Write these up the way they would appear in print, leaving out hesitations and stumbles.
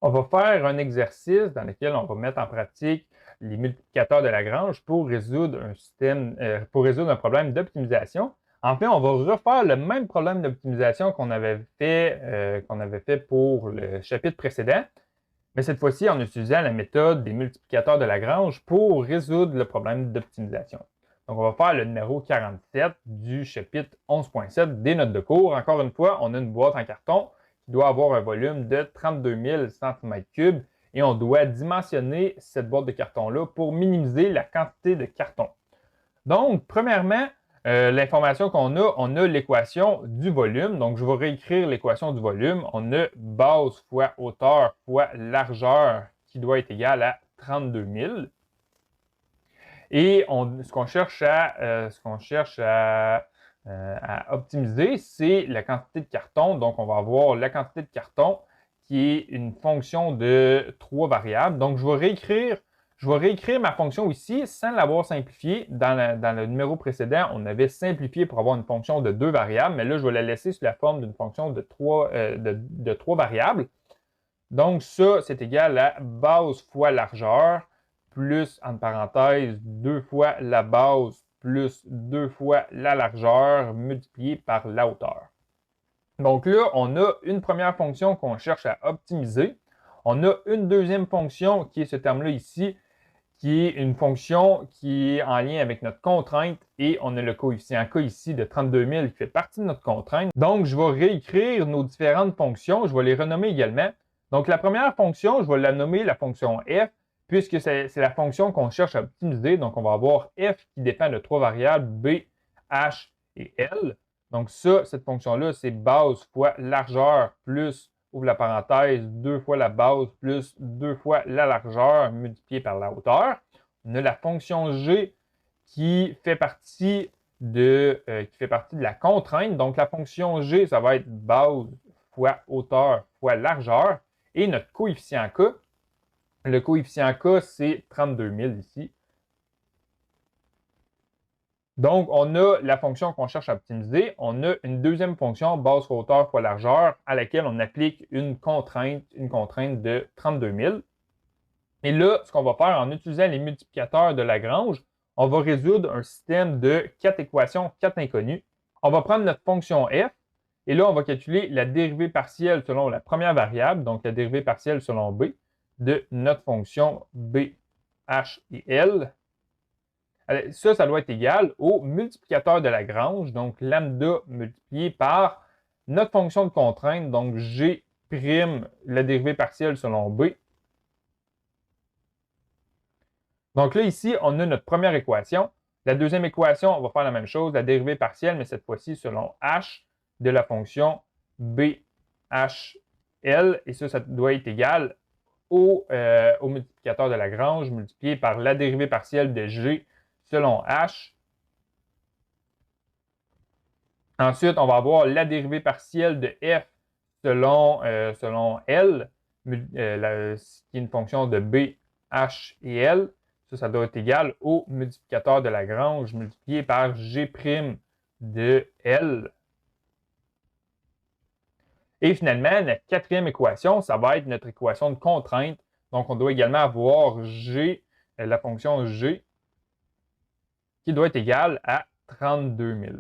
On va faire un exercice dans lequel on va mettre en pratique les multiplicateurs de Lagrange pour résoudre pour résoudre un problème d'optimisation. En fait, on va refaire le même problème d'optimisation qu'on avait fait pour le chapitre précédent, mais cette fois-ci en utilisant la méthode des multiplicateurs de Lagrange pour résoudre le problème d'optimisation. Donc, on va faire le numéro 47 du chapitre 11.7 des notes de cours. Encore une fois, on a une boîte en carton qui doit avoir un volume de 32 000 cm3 et on doit dimensionner cette boîte de carton-là pour minimiser la quantité de carton. Donc, premièrement, l'information on a l'équation du volume. Donc, je vais réécrire l'équation du volume. On a base fois hauteur fois largeur qui doit être égale à 32 000. Et ce qu'on cherche à optimiser, c'est la quantité de carton. Donc, on va avoir la quantité de carton qui est une fonction de 3 variables. Donc, je vais réécrire ma fonction ici sans l'avoir simplifiée. Dans le numéro précédent, on avait simplifié pour avoir une fonction de 2 variables, mais là, je vais la laisser sous la forme d'une fonction de 3 variables. Donc, ça, c'est égal à base fois largeur plus, entre parenthèses, 2 fois la base plus 2 fois la largeur multiplié par la hauteur. Donc là, on a une première fonction qu'on cherche à optimiser. On a une deuxième fonction qui est ce terme-là ici, qui est une fonction qui est en lien avec notre contrainte et on a le coefficient K ici de 32 000 qui fait partie de notre contrainte. Donc, je vais réécrire nos différentes fonctions. Je vais les renommer également. Donc, la première fonction, je vais la nommer la fonction f, puisque c'est la fonction qu'on cherche à optimiser. Donc, on va avoir f qui dépend de 3 variables, b, h et l. Donc, ça, cette fonction-là, c'est base fois largeur plus, ouvre la parenthèse, 2 fois la base plus 2 fois la largeur multiplié par la hauteur. On a la fonction g qui fait partie de la contrainte. Donc, la fonction g, ça va être base fois hauteur fois largeur. Et notre coefficient k, le coefficient k, c'est 32 000 ici. Donc, on a la fonction qu'on cherche à optimiser. On a une deuxième fonction, base fois hauteur fois largeur, à laquelle on applique une contrainte de 32 000. Et là, ce qu'on va faire en utilisant les multiplicateurs de Lagrange, on va résoudre un système de 4 équations, 4 inconnues. On va prendre notre fonction f, et là, on va calculer la dérivée partielle selon la première variable, donc la dérivée partielle selon b, de notre fonction b, h et l. Ça doit être égal au multiplicateur de Lagrange, donc lambda multiplié par notre fonction de contrainte, donc g', la dérivée partielle selon b. Donc là, ici, on a notre première équation. La deuxième équation, on va faire la même chose, la dérivée partielle, mais cette fois-ci selon h de la fonction b, h, l. Et ça doit être égal au multiplicateur de Lagrange multiplié par la dérivée partielle de g selon h. Ensuite, on va avoir la dérivée partielle de f selon L, qui est une fonction de B, H et L. Ça doit être égal au multiplicateur de Lagrange multiplié par G' de L. Et finalement, la quatrième équation, ça va être notre équation de contrainte. Donc, on doit également avoir G, la fonction G, qui doit être égale à 32 000.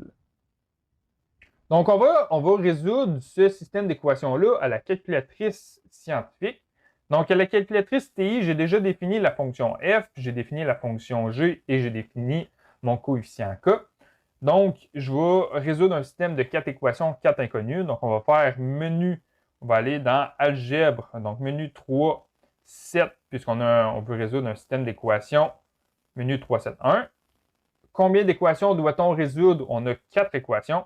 Donc, on va résoudre ce système d'équations-là à la calculatrice scientifique. Donc, à la calculatrice TI, j'ai déjà défini la fonction f, j'ai défini la fonction g et j'ai défini mon coefficient k. Donc, je vais résoudre un système de 4 équations, 4 inconnues. Donc, on va faire menu, on va aller dans algèbre, donc menu 3, 7, puisqu'on veut résoudre un système d'équations, menu 3, 7, 1. Combien d'équations doit-on résoudre? On a 4 équations.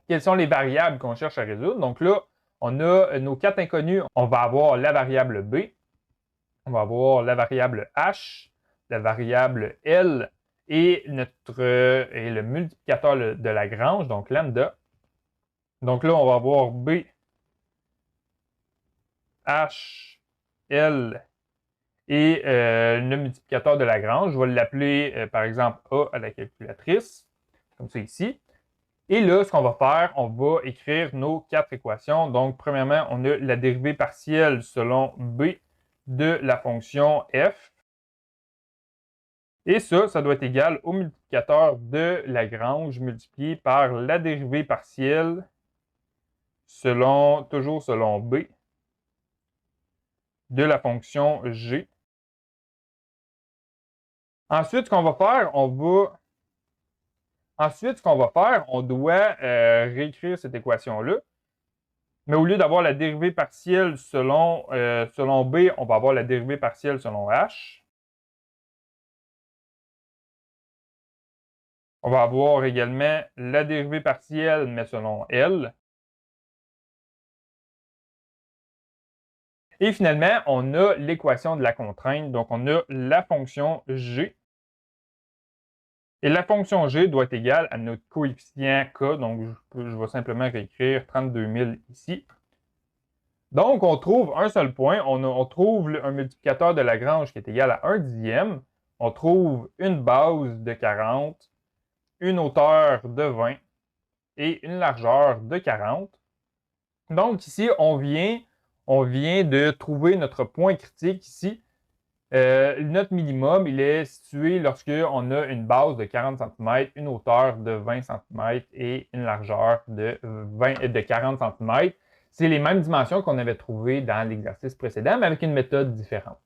Quelles sont les variables qu'on cherche à résoudre? Donc là, on a nos 4 inconnus. On va avoir la variable b, on va avoir la variable h, la variable l et le multiplicateur de Lagrange, donc lambda. Donc là, on va avoir b, h, l et le multiplicateur de Lagrange. Je vais l'appeler, par exemple, a à la calculatrice, comme ça ici. Et là, ce qu'on va faire, on va écrire nos 4 équations. Donc, premièrement, on a la dérivée partielle selon b de la fonction f. Et ça doit être égal au multiplicateur de Lagrange multiplié par la dérivée partielle toujours selon b de la fonction g. Ensuite, ce qu'on va faire, on doit réécrire cette équation-là. Mais au lieu d'avoir la dérivée partielle selon b, on va avoir la dérivée partielle selon h. On va avoir également la dérivée partielle, mais selon L. Et finalement, on a l'équation de la contrainte. Donc, on a la fonction g. Et la fonction g doit être égale à notre coefficient k. Donc, je vais simplement réécrire 32 000 ici. Donc, on trouve un seul point. On trouve un multiplicateur de Lagrange qui est égal à 1/10. On trouve une base de 40, une hauteur de 20 et une largeur de 40. Donc, ici, on vient de trouver notre point critique ici. Notre minimum, il est situé lorsqu'on a une base de 40 cm, une hauteur de 20 cm et une largeur de 40 cm. C'est les mêmes dimensions qu'on avait trouvées dans l'exercice précédent, mais avec une méthode différente.